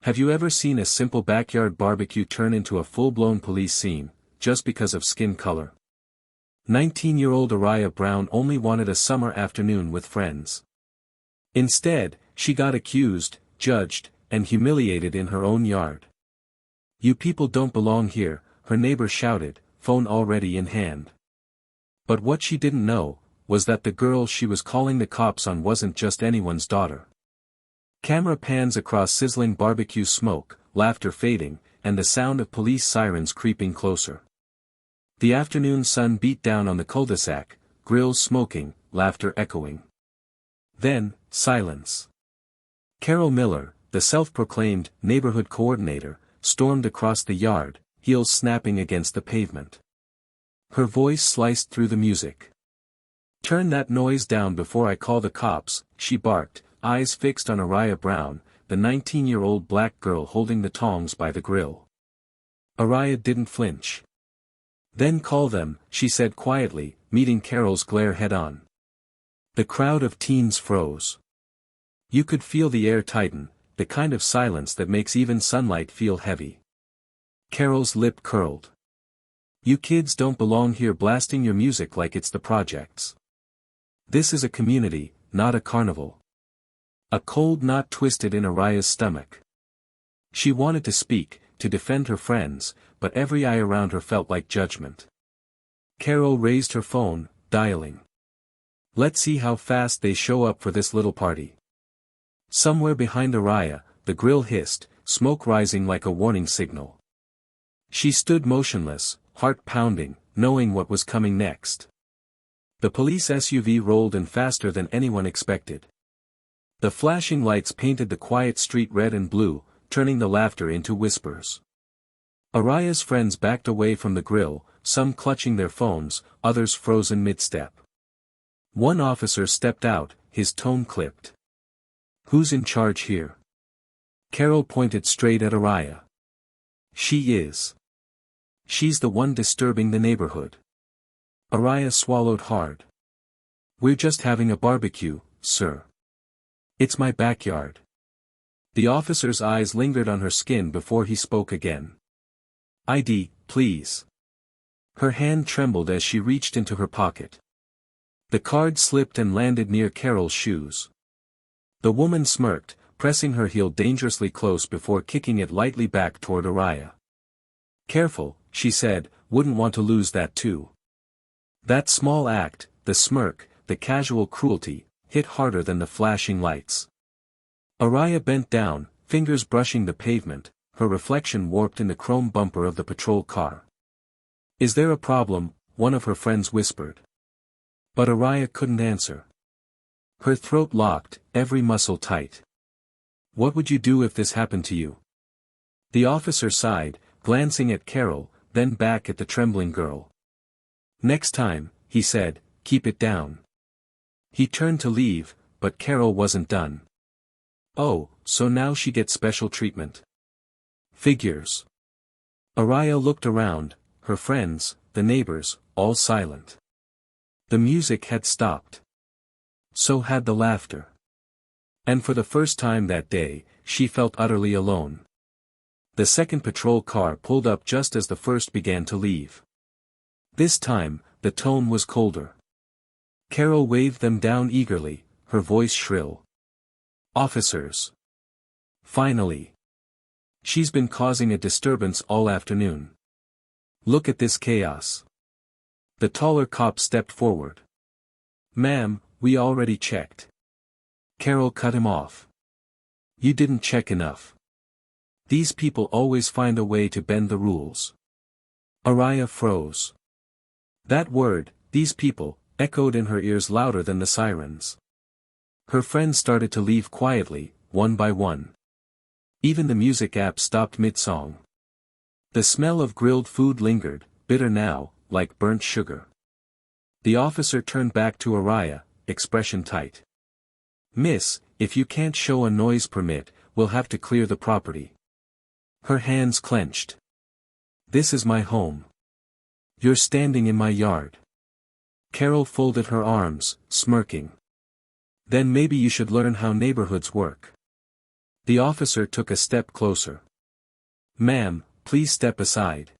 Have you ever seen a simple backyard barbecue turn into a full-blown police scene, just because of skin color? 19-year-old Ariyah Brown only wanted a summer afternoon with friends. Instead, she got accused, judged, and humiliated in her own yard. "You people don't belong here," her neighbor shouted, phone already in hand. But what she didn't know, was that the girl she was calling the cops on wasn't just anyone's daughter. Camera pans across sizzling barbecue smoke, laughter fading, and the sound of police sirens creeping closer. The afternoon sun beat down on the cul-de-sac, grills smoking, laughter echoing. Then, silence. Carol Miller, the self-proclaimed neighborhood coordinator, stormed across the yard, heels snapping against the pavement. Her voice sliced through the music. "Turn that noise down before I call the cops," she barked, eyes fixed on Ariyah Brown, the 19-year-old black girl holding the tongs by the grill. Ariyah didn't flinch. "Then call them," she said quietly, meeting Carol's glare head-on. The crowd of teens froze. You could feel the air tighten, the kind of silence that makes even sunlight feel heavy. Carol's lip curled. "You kids don't belong here blasting your music like it's the projects. This is a community, not a carnival." A cold knot twisted in Ariyah's stomach. She wanted to speak, to defend her friends, but every eye around her felt like judgment. Carol raised her phone, dialing. "Let's see how fast they show up for this little party." Somewhere behind Ariyah, the grill hissed, smoke rising like a warning signal. She stood motionless, heart pounding, knowing what was coming next. The police SUV rolled in faster than anyone expected. The flashing lights painted the quiet street red and blue, turning the laughter into whispers. Ariyah's friends backed away from the grill, some clutching their phones, others frozen mid-step. One officer stepped out, his tone clipped. "Who's in charge here?" Carol pointed straight at Ariyah. "She is. She's the one disturbing the neighborhood." Ariyah swallowed hard. "We're just having a barbecue, sir. It's my backyard." The officer's eyes lingered on her skin before he spoke again. "ID, please." Her hand trembled as she reached into her pocket. The card slipped and landed near Carol's shoes. The woman smirked, pressing her heel dangerously close before kicking it lightly back toward Ariyah. "Careful," she said, "wouldn't want to lose that too." That small act, the smirk, the casual cruelty, hit harder than the flashing lights. Ariyah bent down, fingers brushing the pavement, her reflection warped in the chrome bumper of the patrol car. "Is there a problem?" one of her friends whispered. But Ariyah couldn't answer. Her throat locked, every muscle tight. "What would you do if this happened to you?" The officer sighed, glancing at Carol, then back at the trembling girl. "Next time," he said, "keep it down." He turned to leave, but Carol wasn't done. "Oh, so now she gets special treatment." Figures. Ariyah looked around, her friends, the neighbors, all silent. The music had stopped. So had the laughter. And for the first time that day, she felt utterly alone. The second patrol car pulled up just as the first began to leave. This time, the tone was colder. Carol waved them down eagerly, her voice shrill. "Officers. Finally. She's been causing a disturbance all afternoon. Look at this chaos." The taller cop stepped forward. "Ma'am, we already checked." Carol cut him off. "You didn't check enough. These people always find a way to bend the rules." Ariyah froze. That word, "these people," echoed in her ears louder than the sirens. Her friends started to leave quietly, one by one. Even the music app stopped mid-song. The smell of grilled food lingered, bitter now, like burnt sugar. The officer turned back to Ariyah, expression tight. "Miss, if you can't show a noise permit, we'll have to clear the property." Her hands clenched. "This is my home. You're standing in my yard." Carol folded her arms, smirking. "Then maybe you should learn how neighborhoods work." The officer took a step closer. "Ma'am, please step aside."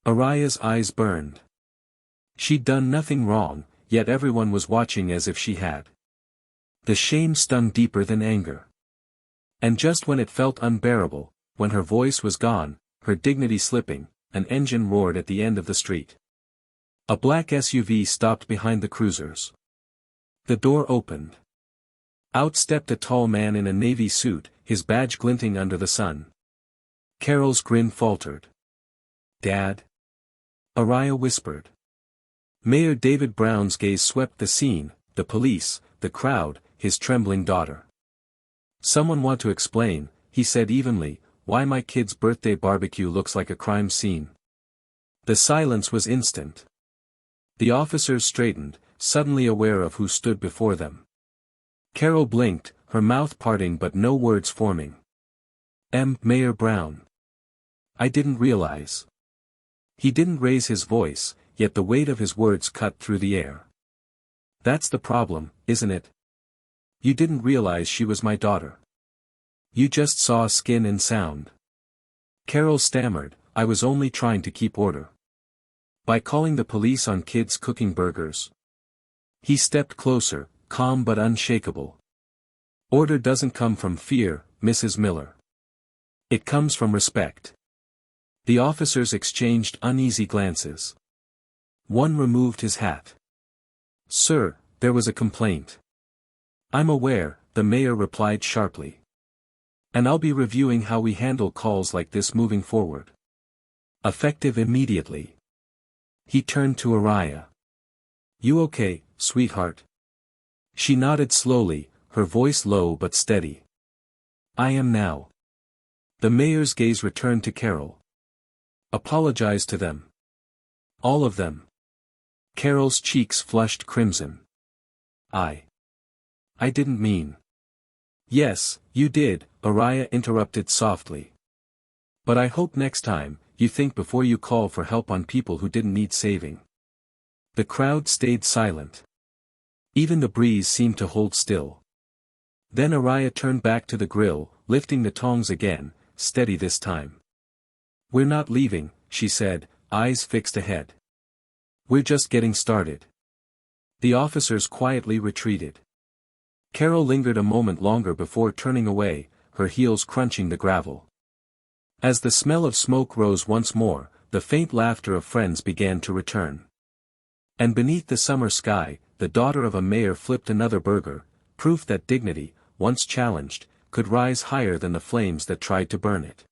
Ariyah's eyes burned. She'd done nothing wrong, yet everyone was watching as if she had. The shame stung deeper than anger. And just when it felt unbearable, when her voice was gone, her dignity slipping, an engine roared at the end of the street. A black SUV stopped behind the cruisers. The door opened. Out stepped a tall man in a navy suit, his badge glinting under the sun. Carol's grin faltered. "Dad?" Ariyah whispered. Mayor David Brown's gaze swept the scene, the police, the crowd, his trembling daughter. "Someone want to explain," he said evenly, "why my kid's birthday barbecue looks like a crime scene?" The silence was instant. The officers straightened, suddenly aware of who stood before them. Carol blinked, her mouth parting but no words forming. Mayor Brown. I didn't realize." He didn't raise his voice, yet the weight of his words cut through the air. "That's the problem, isn't it? You didn't realize she was my daughter. You just saw skin and sound." Carol stammered, "I was only trying to keep order. By calling the police on kids cooking burgers." He stepped closer, calm but unshakable. "Order doesn't come from fear, Mrs. Miller. It comes from respect." The officers exchanged uneasy glances. One removed his hat. "Sir, there was a complaint." "I'm aware," the mayor replied sharply. "And I'll be reviewing how we handle calls like this moving forward. Effective immediately." He turned to Ariyah. "You okay, sweetheart?" She nodded slowly, her voice low but steady. "I am now." The mayor's gaze returned to Carol. "Apologize to them. All of them." Carol's cheeks flushed crimson. I didn't mean." "Yes, you did," Ariyah interrupted softly. "But I hope next time, you think before you call for help on people who didn't need saving." The crowd stayed silent. Even the breeze seemed to hold still. Then Ariyah turned back to the grill, lifting the tongs again, steady this time. "We're not leaving," she said, eyes fixed ahead. "We're just getting started." The officers quietly retreated. Carol lingered a moment longer before turning away, her heels crunching the gravel. As the smell of smoke rose once more, the faint laughter of friends began to return. And beneath the summer sky, the daughter of a mayor flipped another burger, proof that dignity, once challenged, could rise higher than the flames that tried to burn it.